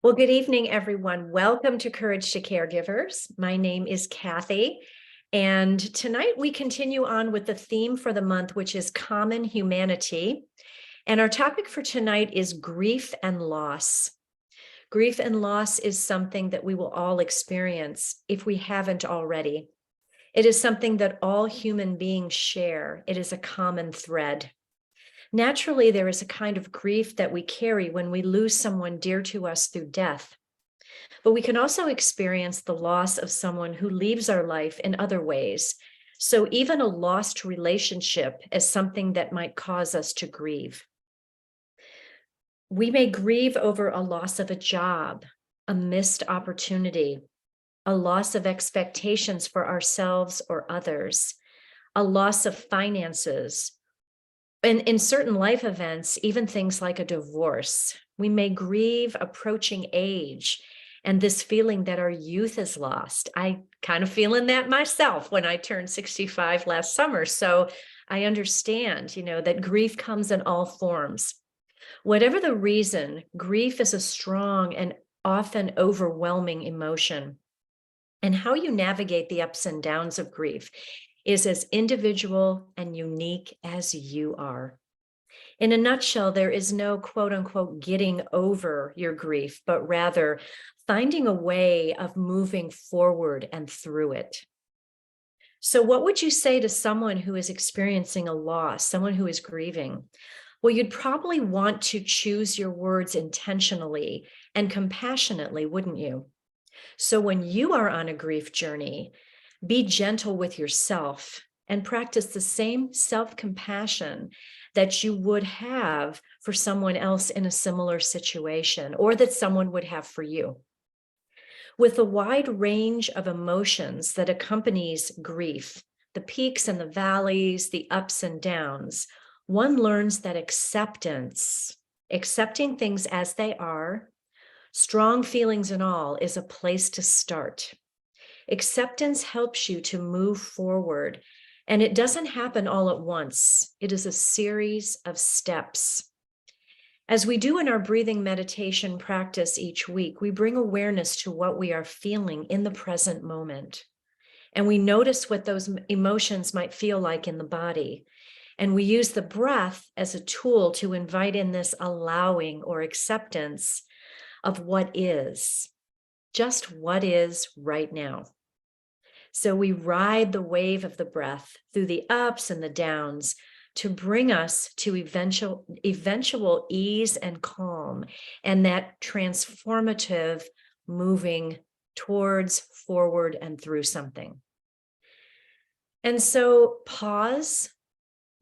Well, good evening, everyone. Welcome to Courage to Caregivers. My name is Cathy, and tonight we continue on with the theme for the month, which is common humanity. And our topic for tonight is grief and loss. Grief and loss is something that we will all experience if we haven't already. It is something that all human beings share. It is a common thread. Naturally, there is a kind of grief that we carry when we lose someone dear to us through death. But we can also experience the loss of someone who leaves our life in other ways. So even a lost relationship is something that might cause us to grieve. We may grieve over a loss of a job, a missed opportunity, a loss of expectations for ourselves or others, a loss of finances. And in certain life events, even things like a divorce, we may grieve approaching age and this feeling that our youth is lost. I kind of feeling that myself when I turned 65 last summer. So I understand, that grief comes in all forms. Whatever the reason, grief is a strong and often overwhelming emotion. And how you navigate the ups and downs of grief is as individual and unique as you are. In a nutshell, there is no quote unquote getting over your grief, but rather finding a way of moving forward and through it. So, what would you say to someone who is experiencing a loss, someone who is grieving? Well, you'd probably want to choose your words intentionally and compassionately, wouldn't you? So, when you are on a grief journey, be gentle with yourself and practice the same self-compassion that you would have for someone else in a similar situation, or that someone would have for you. With the wide range of emotions that accompanies grief, the peaks and the valleys, the ups and downs, one learns that accepting things as they are, strong feelings and all, is a place to start. Acceptance helps you to move forward, and it doesn't happen all at once. It is a series of steps. As we do in our breathing meditation practice each week, we bring awareness to what we are feeling in the present moment. And we notice what those emotions might feel like in the body. And we use the breath as a tool to invite in this allowing or acceptance of what is, just what is right now. So we ride the wave of the breath through the ups and the downs to bring us to eventual ease and calm, and that transformative moving towards, forward, and through something. And so pause,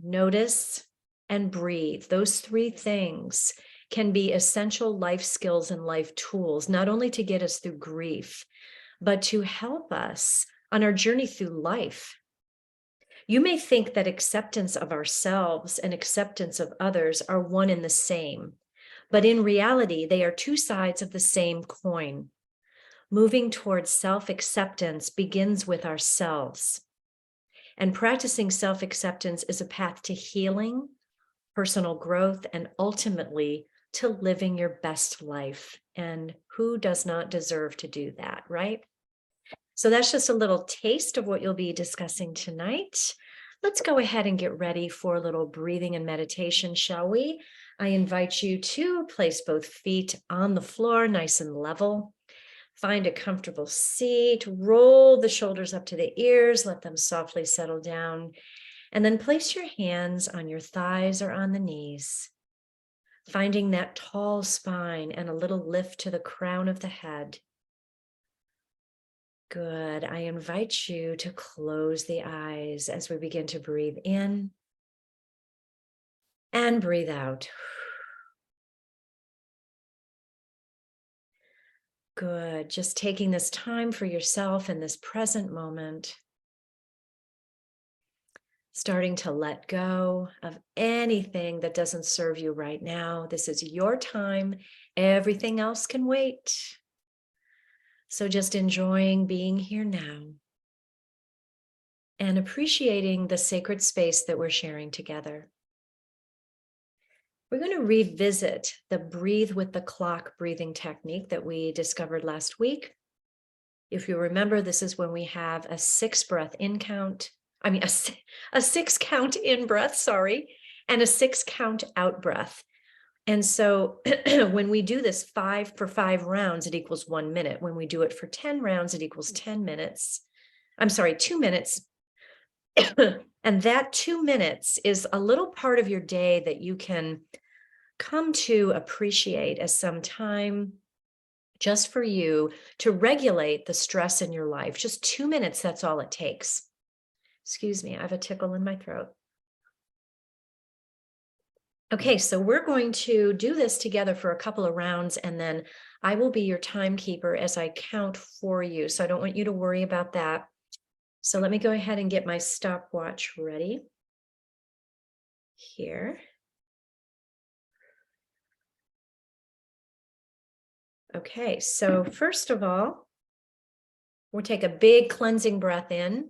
notice, and breathe. Those three things can be essential life skills and life tools, not only to get us through grief, but to help us on our journey through life. You may think that acceptance of ourselves and acceptance of others are one and the same, but in reality, they are two sides of the same coin. Moving towards self-acceptance begins with ourselves. And practicing self-acceptance is a path to healing, personal growth, and ultimately to living your best life. And who does not deserve to do that, right? So that's just a little taste of what you'll be discussing tonight. Let's go ahead and get ready for a little breathing and meditation, shall we? I invite you to place both feet on the floor, nice and level. Find a comfortable seat, roll the shoulders up to the ears, let them softly settle down, and then place your hands on your thighs or on the knees, finding that tall spine and a little lift to the crown of the head. Good. I invite you to close the eyes as we begin to breathe in and breathe out. Good. Just taking this time for yourself in this present moment. Starting to let go of anything that doesn't serve you right now. This is your time. Everything else can wait. So just enjoying being here now and appreciating the sacred space that we're sharing together. We're going to revisit the breathe with the clock breathing technique that we discovered last week. If you remember, this is when we have a 6 breath in count, a 6 count in breath, sorry, and a 6 count out breath. And so when we do this 5 for 5 rounds, it equals 1 minute. When we do it for 10 rounds, it equals 10 minutes. 2 minutes. And that 2 minutes is a little part of your day that you can come to appreciate as some time just for you to regulate the stress in your life. Just 2 minutes, that's all it takes. Excuse me, I have a tickle in my throat. Okay, so we're going to do this together for a couple of rounds, and then I will be your timekeeper as I count for you. So I don't want you to worry about that. So let me go ahead and get my stopwatch ready here. Okay, so first of all, we'll take a big cleansing breath in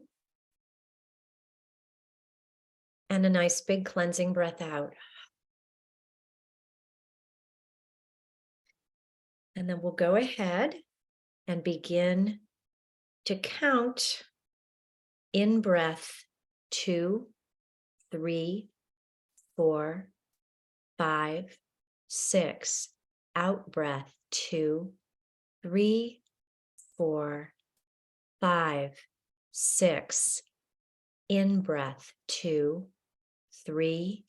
and a nice big cleansing breath out. And then we'll go ahead and begin to count in breath 2, 3, 4, 5, 6. Out breath 2, 3, 4, 5, 6. In breath 2, 3,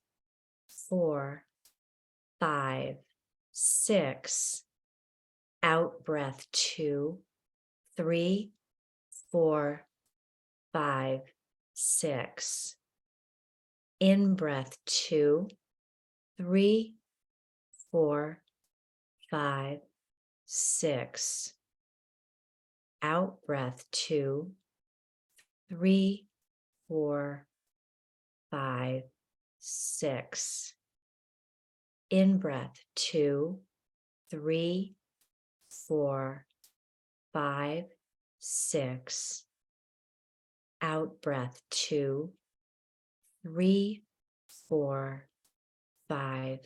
4, 5, 6. Out breath 2, 3, 4, 5, 6. In breath 2, 3, 4, 5, 6. Out breath 2, 3, 4, 5, 6. In breath 2, 3, 4, 5, 6. Out breath 2, 3, 4, 5,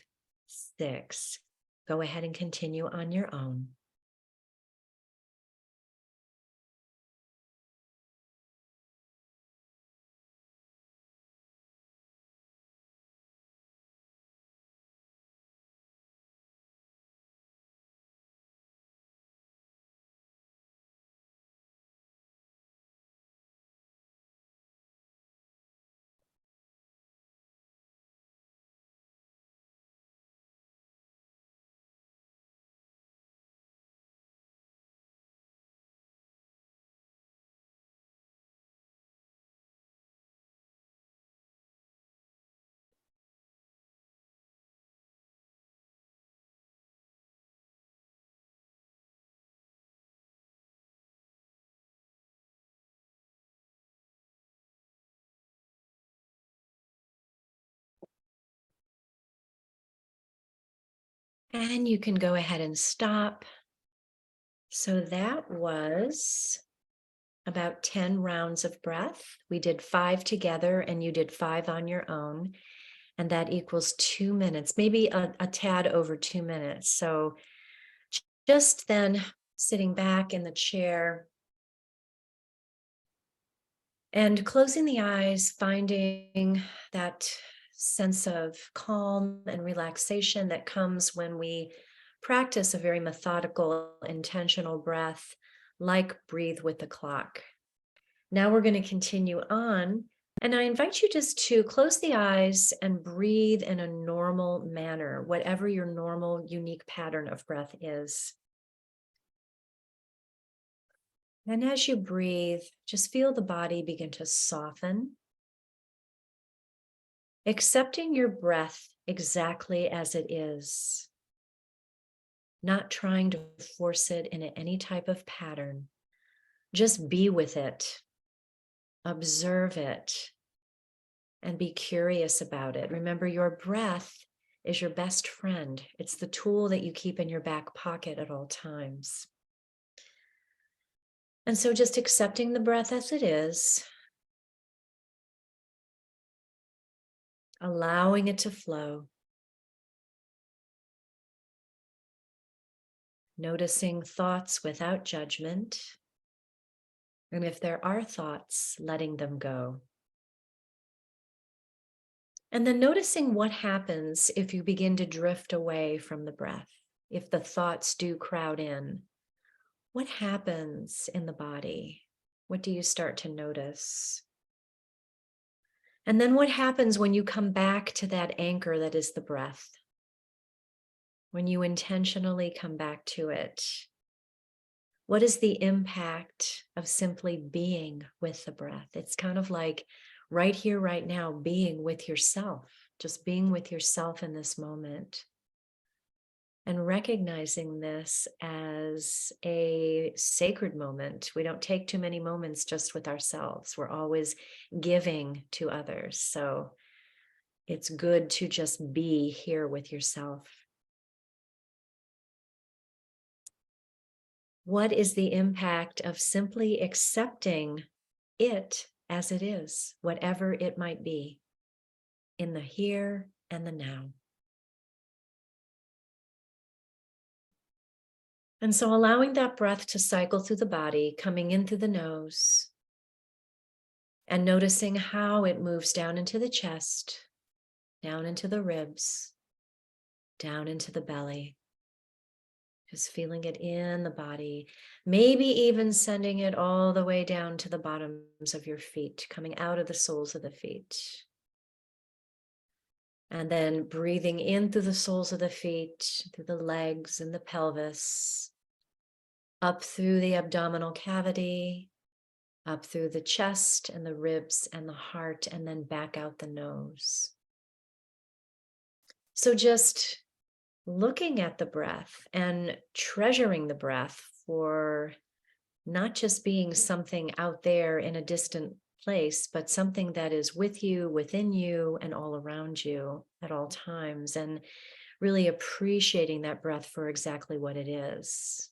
6. Go ahead and continue on your own. And you can go ahead and stop. So that was about 10 rounds of breath. We did 5 together and you did 5 on your own. And that equals 2 minutes, maybe a tad over 2 minutes. So just then sitting back in the chair and closing the eyes, finding that sense of calm and relaxation that comes when we practice a very methodical, intentional breath, like breathe with the clock. Now we're going to continue on, and I invite you just to close the eyes and breathe in a normal manner, whatever your normal, unique pattern of breath is. And as you breathe, just feel the body begin to soften, accepting your breath exactly as it is, not trying to force it into any type of pattern. Just be with it, observe it, and be curious about it. Remember, your breath is your best friend. It's the tool that you keep in your back pocket at all times. And so just accepting the breath as it is, allowing it to flow. noticing thoughts without judgment. And if there are thoughts, letting them go. And then noticing what happens if you begin to drift away from the breath. If the thoughts do crowd in, what happens in the body? What do you start to notice? And then what happens when you come back to that anchor that is the breath? When you intentionally come back to it, what is the impact of simply being with the breath? It's kind of like right here, right now, being with yourself, just being with yourself in this moment. And recognizing this as a sacred moment. We don't take too many moments just with ourselves. We're always giving to others. So it's good to just be here with yourself. What is the impact of simply accepting it as it is, whatever it might be, in the here and the now? And so allowing that breath to cycle through the body, coming in through the nose, and noticing how it moves down into the chest, down into the ribs, down into the belly. Just feeling it in the body, maybe even sending it all the way down to the bottoms of your feet, coming out of the soles of the feet. And then breathing in through the soles of the feet, through the legs and the pelvis, up through the abdominal cavity, up through the chest and the ribs and the heart, and then back out the nose. So just looking at the breath and treasuring the breath for not just being something out there in a distant place, but something that is with you, within you, and all around you at all times, and really appreciating that breath for exactly what it is.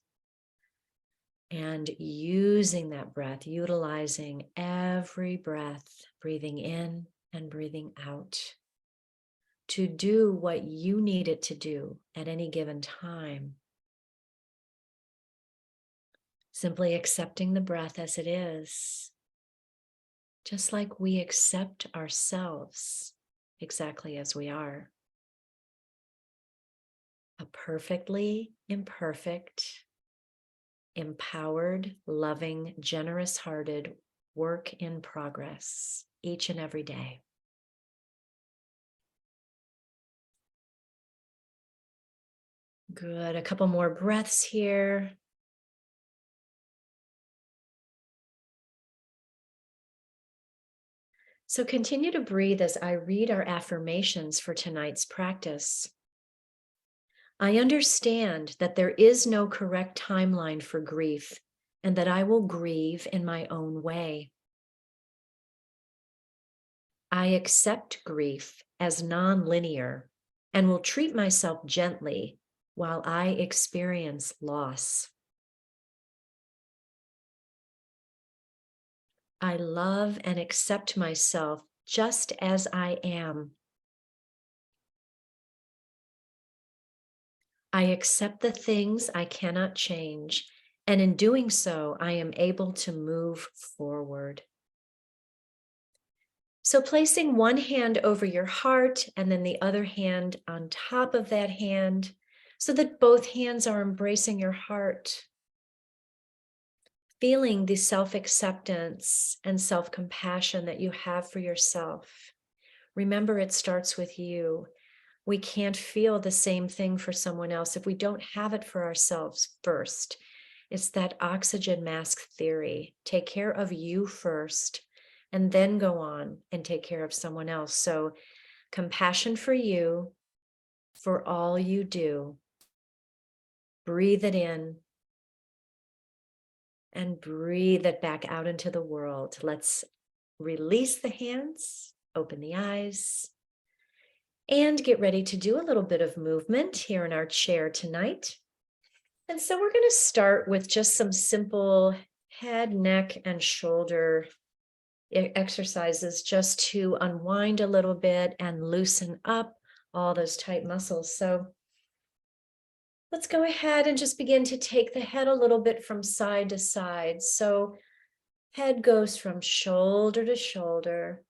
And using that breath, utilizing every breath, breathing in and breathing out, to do what you need it to do at any given time. Simply accepting the breath as it is, just like we accept ourselves exactly as we are. A perfectly imperfect, empowered, loving, generous-hearted work in progress each and every day. Good. A couple more breaths here. So continue to breathe as I read our affirmations for tonight's practice. I understand that there is no correct timeline for grief and that I will grieve in my own way. I accept grief as non-linear and will treat myself gently while I experience loss. I love and accept myself just as I am. I accept the things I cannot change, and in doing so, I am able to move forward. So placing one hand over your heart and then the other hand on top of that hand so that both hands are embracing your heart. Feeling the self-acceptance and self-compassion that you have for yourself. Remember, it starts with you. We can't feel the same thing for someone else if we don't have it for ourselves first. It's that oxygen mask theory. Take care of you first, and then go on and take care of someone else. So compassion for you, for all you do. Breathe it in and breathe it back out into the world. Let's release the hands, open the eyes, and get ready to do a little bit of movement here in our chair tonight. And so we're going to start with just some simple head, neck, and shoulder exercises just to unwind a little bit and loosen up all those tight muscles. So Let's go ahead and just begin to take the head a little bit from side to side. So head goes from shoulder to shoulder,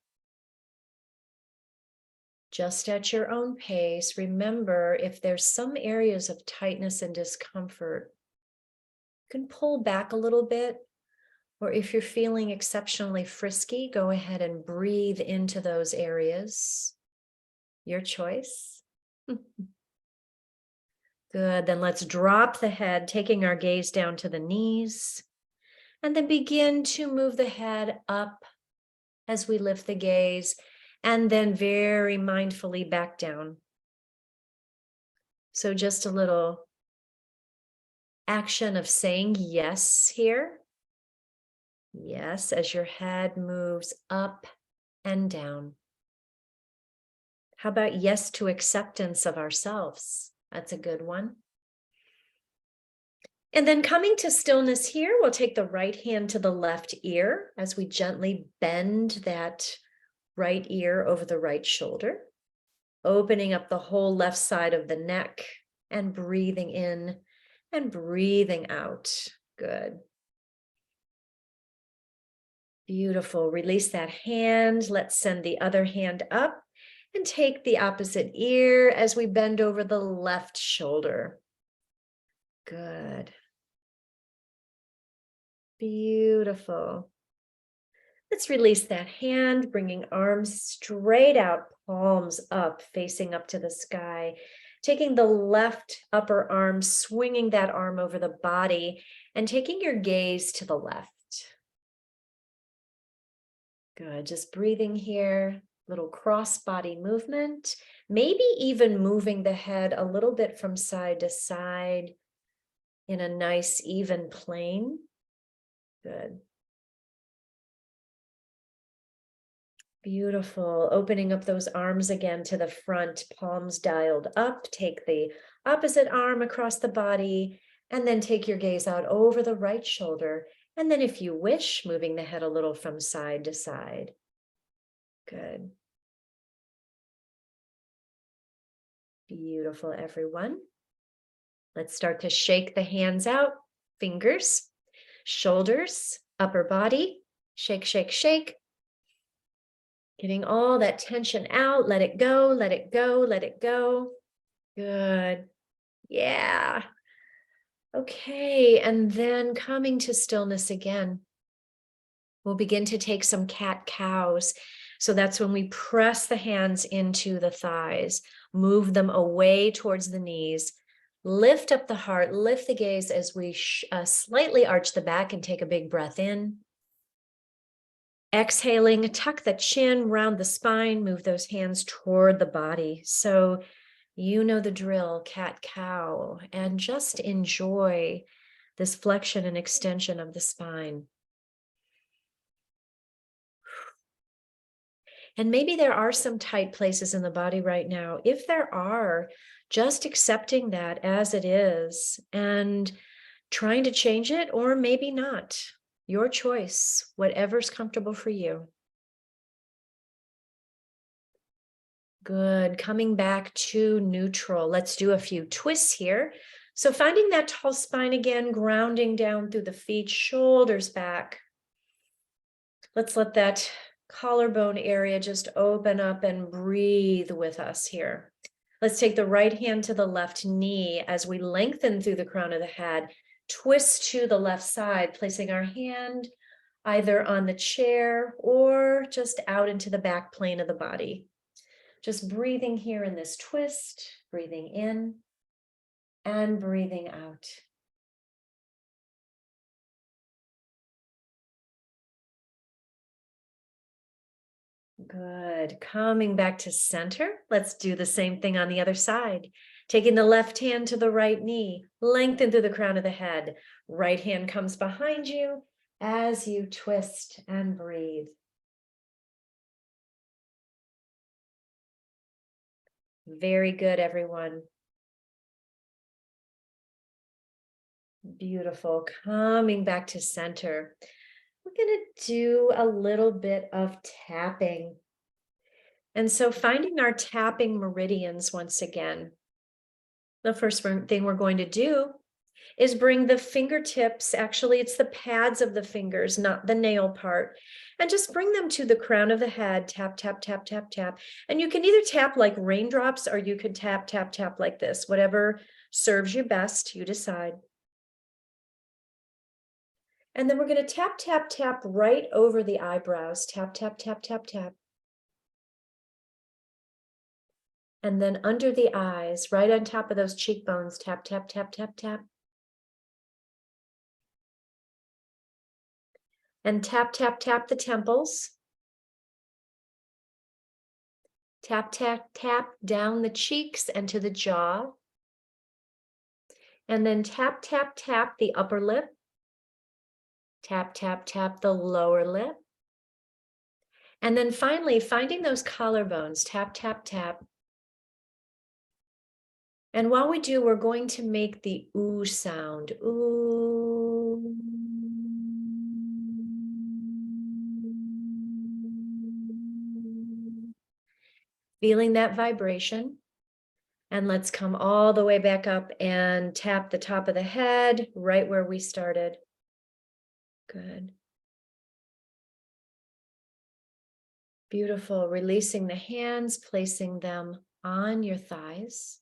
just at your own pace. Remember, if there's some areas of tightness and discomfort, you can pull back a little bit. Or if you're feeling exceptionally frisky, go ahead and breathe into those areas. Your choice. Good. Then let's drop the head, taking our gaze down to the knees. And then begin to move the head up as we lift the gaze, and then very mindfully back down. So just a little action of saying yes here. Yes, as your head moves up and down. How about yes to acceptance of ourselves? That's a good one. And then coming to stillness here, we'll take the right hand to the left ear as we gently bend that right ear over the right shoulder, opening up the whole left side of the neck and breathing in and breathing out. Good. Beautiful. Release that hand. Let's send the other hand up and take the opposite ear as we bend over the left shoulder. Good. Beautiful. Let's release that hand, bringing arms straight out, palms up, facing up to the sky. Taking the left upper arm, swinging that arm over the body, and taking your gaze to the left. Good. Just breathing here, little cross body movement, maybe even moving the head a little bit from side to side in a nice even plane. Good. Beautiful. Opening up those arms again to the front, palms dialed up. Take the opposite arm across the body, and then take your gaze out over the right shoulder. And then if you wish, moving the head a little from side to side. Good. Beautiful, everyone. Let's start to shake the hands out, fingers, shoulders, upper body. Shake, shake, shake. Getting all that tension out. Let it go, let it go, let it go. Good. Yeah. Okay. And then coming to stillness again. We'll begin to take some cat cows. So that's when we press the hands into the thighs, move them away towards the knees, lift up the heart, lift the gaze as we slightly arch the back and take a big breath in. Exhaling, tuck the chin, round the spine, move those hands toward the body. So you know the drill, cat-cow, and just enjoy this flexion and extension of the spine. And maybe there are some tight places in the body right now. If there are, just accepting that as it is and trying to change it, or maybe not. Your choice, whatever's comfortable for you. Good. Coming back to neutral. Let's do a few twists here. So finding that tall spine again, grounding down through the feet, shoulders back. Let's let that collarbone area just open up and breathe with us here. Let's take the right hand to the left knee as we lengthen through the crown of the head. Twist to the left side, placing our hand either on the chair or just out into the back plane of the body. Just breathing here in this twist, breathing in and breathing out. Good. Coming back to center. Let's do the same thing on the other side. Taking the left hand to the right knee, lengthen through the crown of the head. Right hand comes behind you as you twist and breathe. Very good, everyone. Beautiful. Coming back to center. We're going to do a little bit of tapping. And so finding our tapping meridians once again. The first thing we're going to do is bring the fingertips, actually it's the pads of the fingers, not the nail part, and just bring them to the crown of the head, tap, tap, tap, tap, tap. And you can either tap like raindrops or you could tap, tap, tap like this, whatever serves you best, you decide. And then we're going to tap, tap, tap right over the eyebrows, tap, tap, tap, tap, tap. And then under the eyes, right on top of those cheekbones, tap, tap, tap, tap, tap. And tap, tap, tap the temples. Tap, tap, tap down the cheeks and to the jaw. And then tap, tap, tap the upper lip. Tap, tap, tap the lower lip. And then finally, finding those collarbones, tap, tap, tap. And while we do, we're going to make the ooh sound. Ooh. Feeling that vibration. And let's come all the way back up and tap the top of the head, right where we started. Good. Beautiful. Releasing the hands, placing them on your thighs.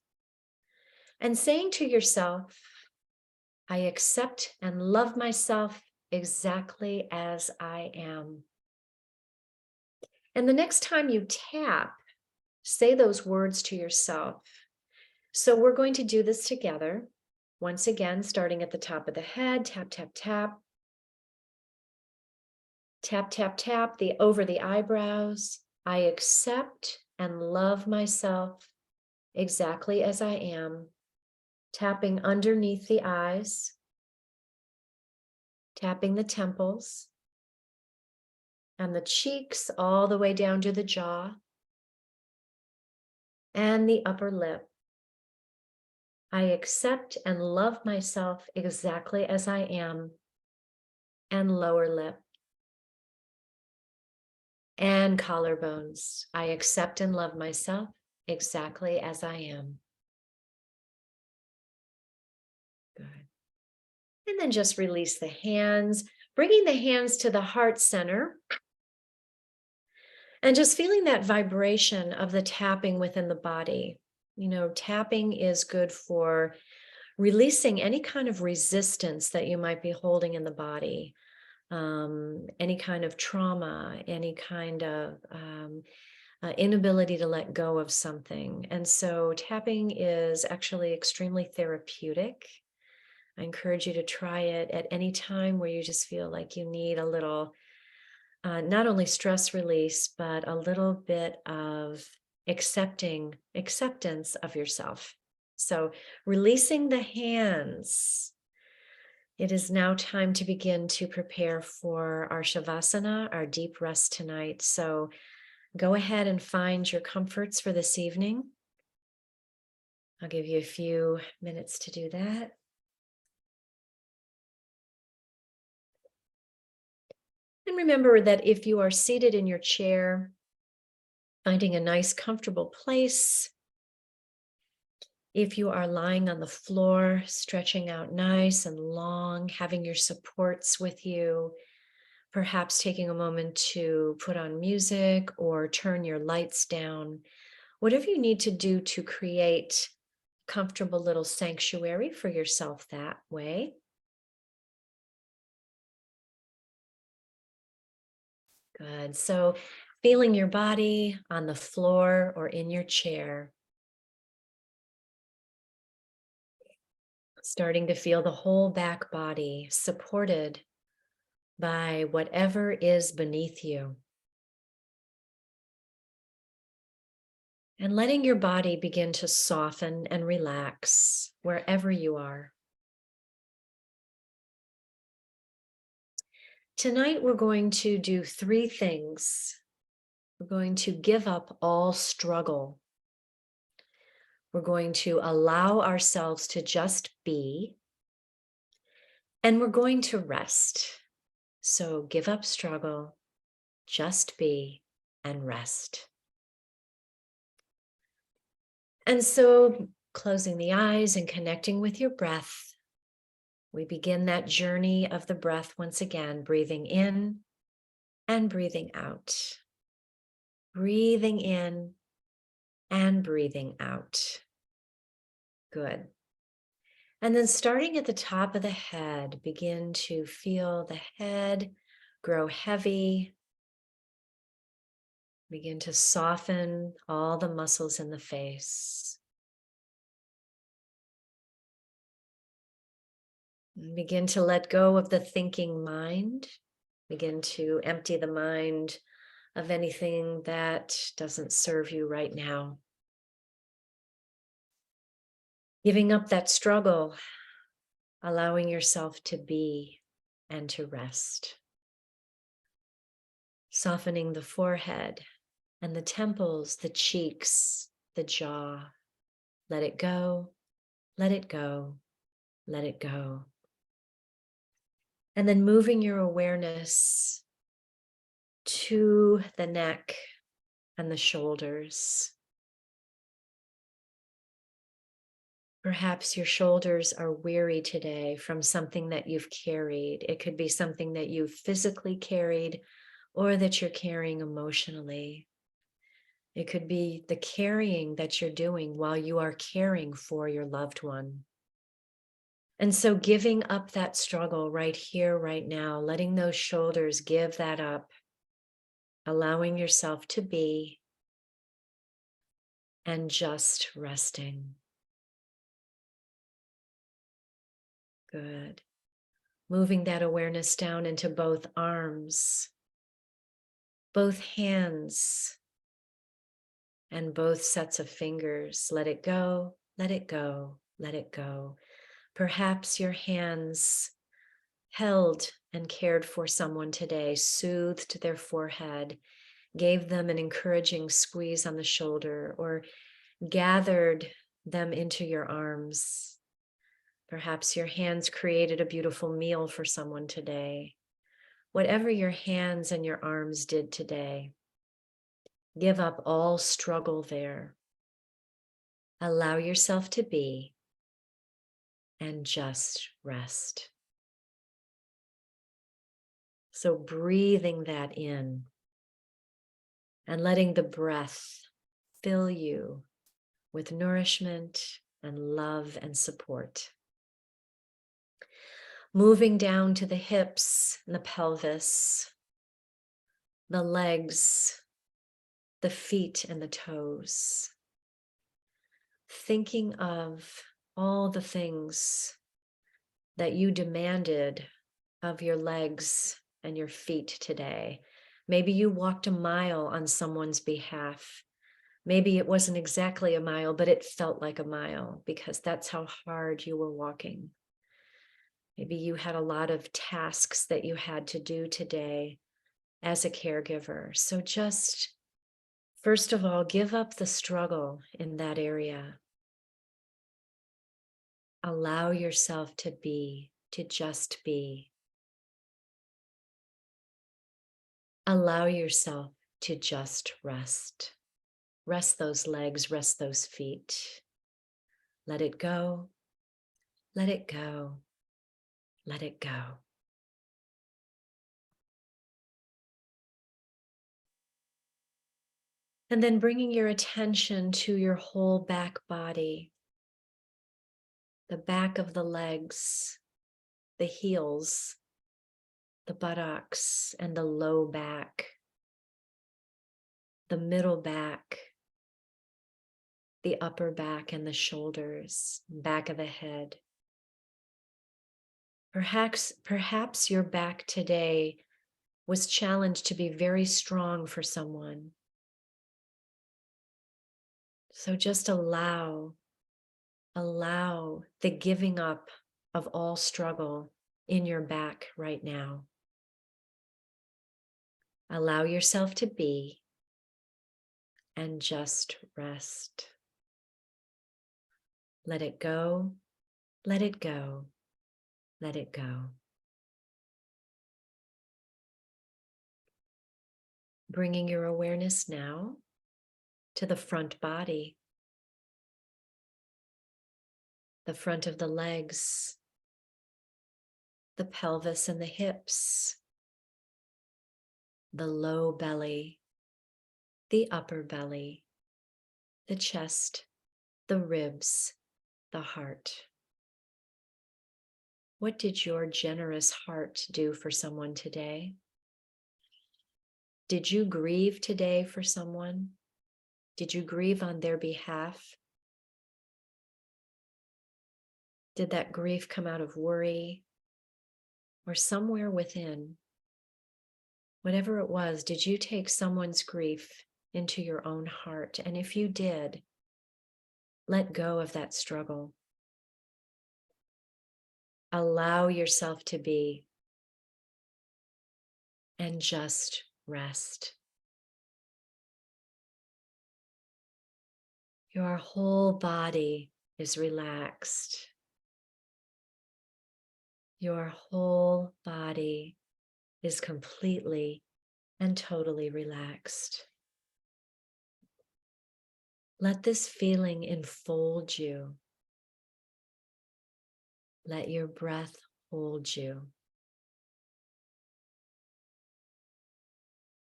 And saying to yourself, I accept and love myself exactly as I am. And the next time you tap, say those words to yourself. So we're going to do this together. Once again, starting at the top of the head, tap, tap, tap. Tap, tap, tap over the eyebrows. I accept and love myself exactly as I am. Tapping underneath the eyes. Tapping the temples. And the cheeks all the way down to the jaw. And the upper lip. I accept and love myself exactly as I am. And lower lip. And collarbones. I accept and love myself exactly as I am. Good. And then just release the hands, bringing the hands to the heart center. And just feeling that vibration of the tapping within the body. You know, tapping is good for releasing any kind of resistance that you might be holding in the body, any kind of trauma, any kind of inability to let go of something. And so tapping is actually extremely therapeutic. I encourage you to try it at any time where you just feel like you need a little not only stress release, but a little bit of acceptance of yourself. So releasing the hands. It is now time to begin to prepare for our Shavasana, our deep rest tonight. So go ahead and find your comforts for this evening. I'll give you a few minutes to do that. And remember that if you are seated in your chair, finding a nice, comfortable place. If you are lying on the floor, stretching out nice and long, having your supports with you, perhaps taking a moment to put on music or turn your lights down, whatever you need to do to create a comfortable little sanctuary for yourself that way. Good. So feeling your body on the floor or in your chair. Starting to feel the whole back body supported by whatever is beneath you. And letting your body begin to soften and relax wherever you are. Tonight, we're going to do 3 things. We're going to give up all struggle. We're going to allow ourselves to just be. And we're going to rest. So give up struggle, just be, and rest. And so Closing the eyes and connecting with your breath, we begin that journey of the breath once again, breathing in and breathing out. Breathing in and breathing out. Good. And then starting at the top of the head, begin to feel the head grow heavy. Begin to soften all the muscles in the face. And begin to let go of the thinking mind. Begin to empty the mind of anything that doesn't serve you right now. Giving up that struggle, allowing yourself to be and to rest. Softening the forehead and the temples, the cheeks, the jaw. Let it go, let it go, let it go. And then moving your awareness to the neck and the shoulders. Perhaps your shoulders are weary today from something that you've carried. It could be something that you've physically carried or that you're carrying emotionally. It could be the carrying that you're doing while you are caring for your loved one. And so giving up that struggle right here, right now, letting those shoulders give that up, allowing yourself to be and just resting. Good. Moving that awareness down into both arms, both hands, and both sets of fingers. Let it go, let it go, let it go. Perhaps your hands held and cared for someone today, soothed their forehead, gave them an encouraging squeeze on the shoulder, or gathered them into your arms. Perhaps your hands created a beautiful meal for someone today. Whatever your hands and your arms did today, give up all struggle there. Allow yourself to be and just rest. So breathing that in and letting the breath fill you with nourishment and love and support. Moving down to the hips and the pelvis, the legs, the feet and the toes. Thinking of all the things that you demanded of your legs and your feet today. Maybe you walked a mile on someone's behalf. Maybe it wasn't exactly a mile, but it felt like a mile because that's how hard you were walking. Maybe you had a lot of tasks that you had to do today as a caregiver. So just, first of all, give up the struggle in that area. Allow yourself to be, to just be. Allow yourself to just rest. Rest those legs, rest those feet. Let it go, let it go, let it go. And then bringing your attention to your whole back body, the back of the legs, the heels, the buttocks, and the low back, the middle back, the upper back and the shoulders, back of the head. Perhaps your back today was challenged to be very strong for someone. So just allow the giving up of all struggle in your back right now. Allow yourself to be and just rest. Let it go, let it go, let it go. Bringing your awareness now to the front body. the front of the legs, the pelvis and the hips, the low belly, the upper belly, the chest, the ribs, the heart. What did your generous heart do for someone today? Did you grieve today for someone? Did you grieve on their behalf? Did that grief come out of worry or somewhere within? Whatever it was, did you take someone's grief into your own heart? And if you did, let go of that struggle. Allow yourself to be and just rest. Your whole body is relaxed. Your whole body is completely and totally relaxed. Let this feeling enfold you. Let your breath hold you.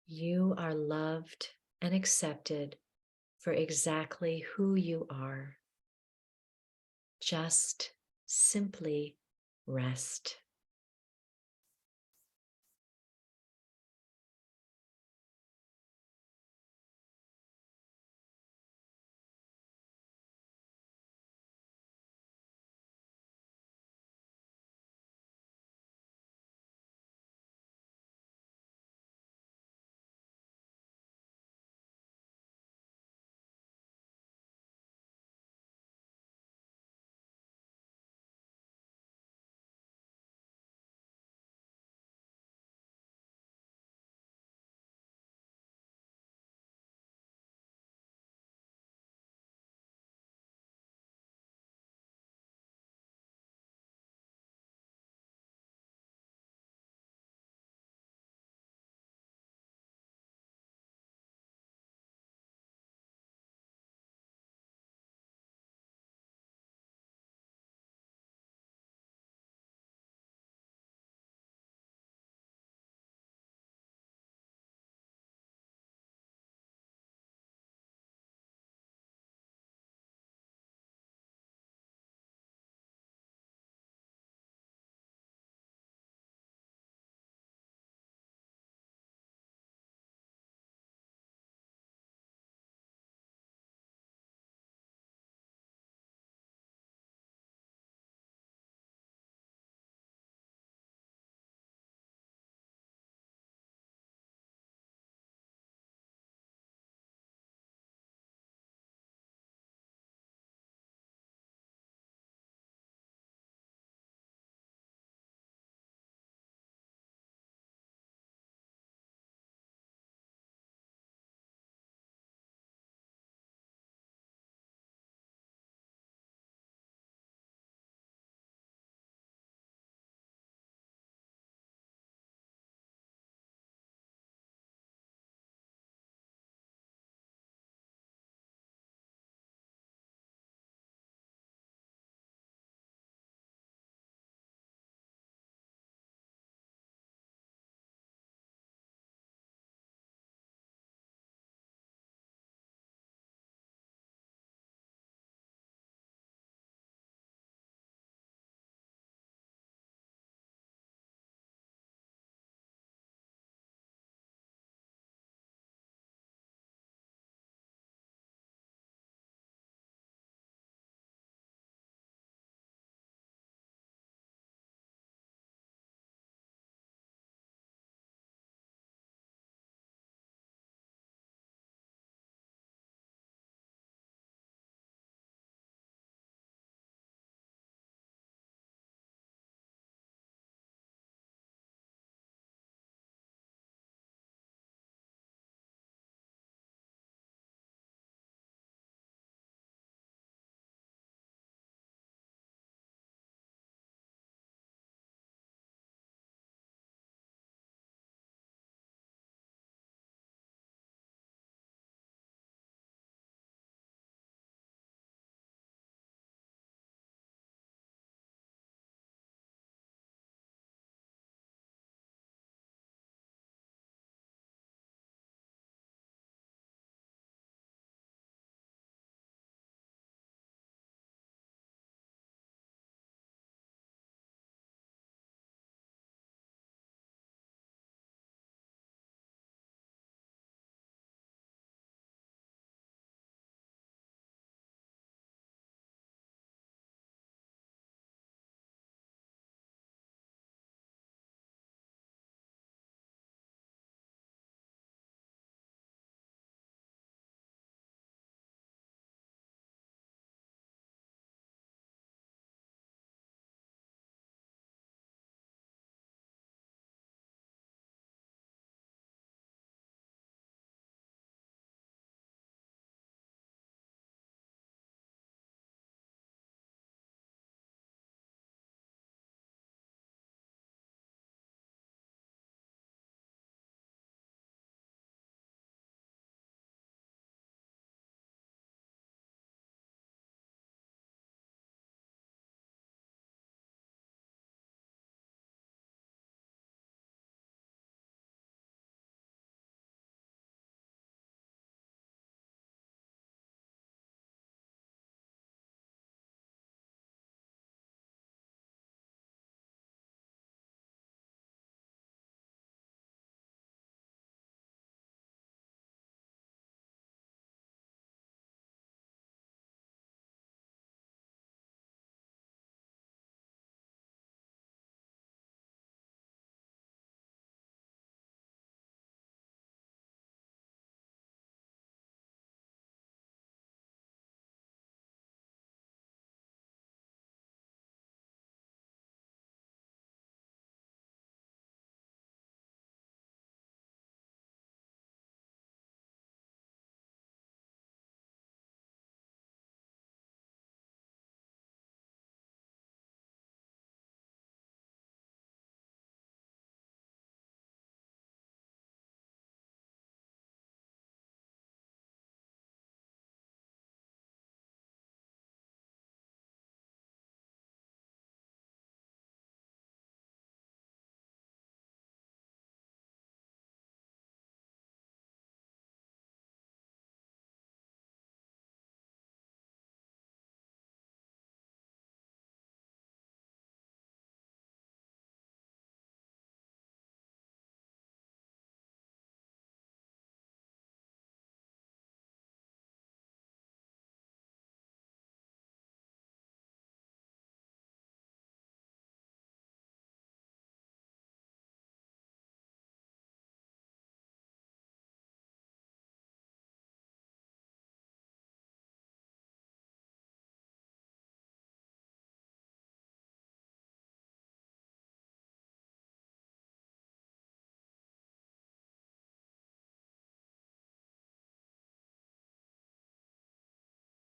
You are loved and accepted for exactly who you are. Just simply rest.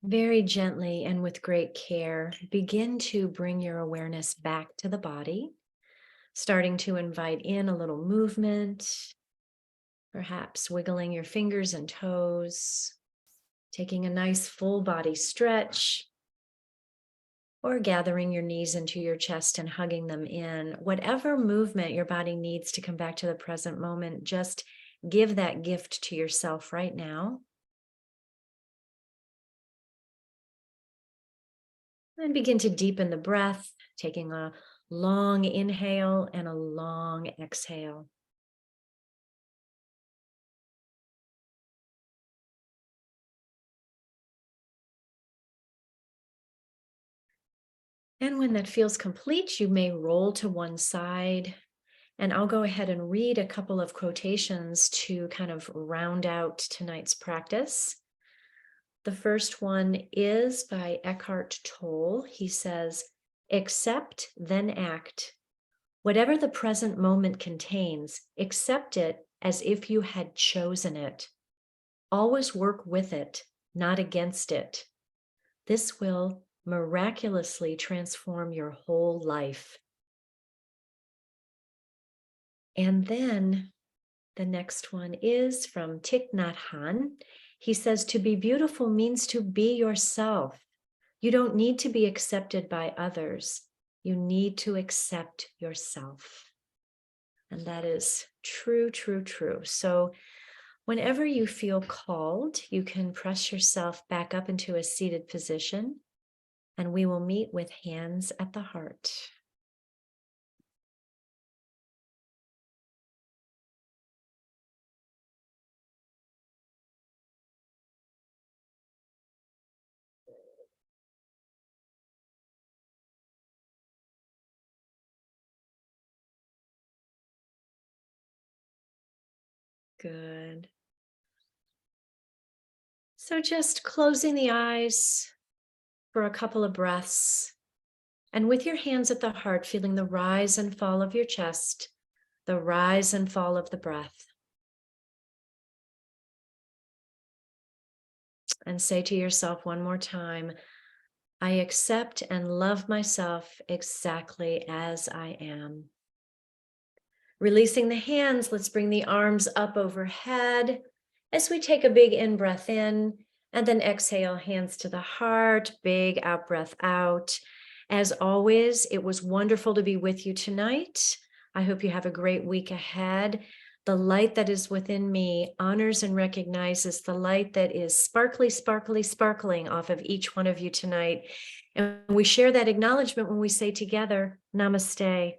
Very gently and with great care, begin to bring your awareness back to the body, starting to invite in a little movement, perhaps wiggling your fingers and toes, taking a nice full body stretch, or gathering your knees into your chest and hugging them in. Whatever movement your body needs to come back to the present moment, just give that gift to yourself right now. And begin to deepen the breath, taking a long inhale and a long exhale. And when that feels complete, you may roll to one side. And I'll go ahead and read a couple of quotations to kind of round out tonight's practice. The first one is by Eckhart Tolle. He says, "Accept, then act. Whatever the present moment contains, accept it as if you had chosen it. Always work with it, not against it. This will miraculously transform your whole life." And then the next one is from Thich Nhat Hanh. He says, "To be beautiful means to be yourself. You don't need to be accepted by others. You need to accept yourself." And that is true, true, true. So whenever you feel called, you can press yourself back up into a seated position, and we will meet with hands at the heart. Good. So just closing the eyes for a couple of breaths, and with your hands at the heart, feeling the rise and fall of your chest, the rise and fall of the breath. And say to yourself one more time, "I accept and love myself exactly as I am." Releasing the hands, let's bring the arms up overhead as we take a big in-breath in, and then exhale, hands to the heart, big out-breath out. As always, it was wonderful to be with you tonight. I hope you have a great week ahead. The light that is within me honors and recognizes the light that is sparkly, sparkly, sparkling off of each one of you tonight. And we share that acknowledgement when we say together, namaste.